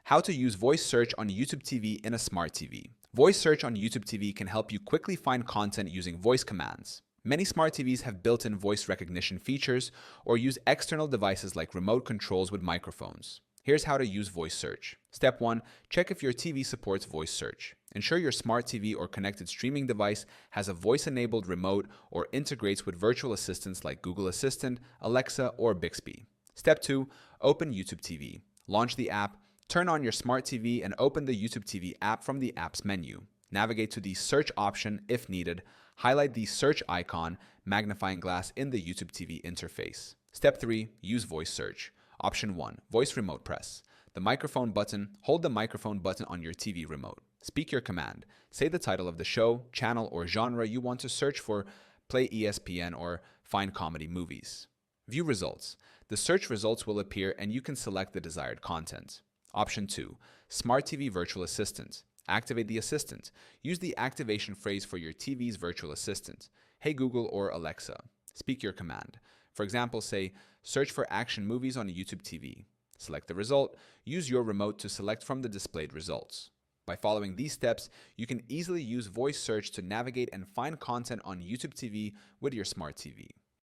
How to use voice search on YouTube TV in a smart TV. Voice search on YouTube TV can help you quickly find content using voice commands. Many smart TVs have built-in voice recognition features or use external devices like remote controls with microphones. Here's how to use voice search. Step 1. Check if your TV supports voice search. Ensure your smart TV or connected streaming device has a voice-enabled remote or integrates with virtual assistants like Google Assistant, Alexa, or Bixby. Step 2. Open YouTube TV. Launch the app. Turn on your smart TV and open the YouTube TV app from the app's menu. Navigate to the search option if needed. Highlight the search icon, magnifying glass in the YouTube TV interface. Step 3. Use voice search. Option 1. Voice remote press. The microphone button. Hold the microphone button on your TV remote. Speak your command. Say the title of the show, channel, or genre you want to search for, play ESPN, or find comedy movies. View results. The search results will appear and you can select the desired content. Option 2. Smart TV Virtual Assistant. Activate the assistant. Use the activation phrase for your TV's virtual assistant. Hey Google or Alexa. Speak your command. For example, say, search for action movies on YouTube TV. Select the result. Use your remote to select from the displayed results. By following these steps, you can easily use voice search to navigate and find content on YouTube TV with your smart TV.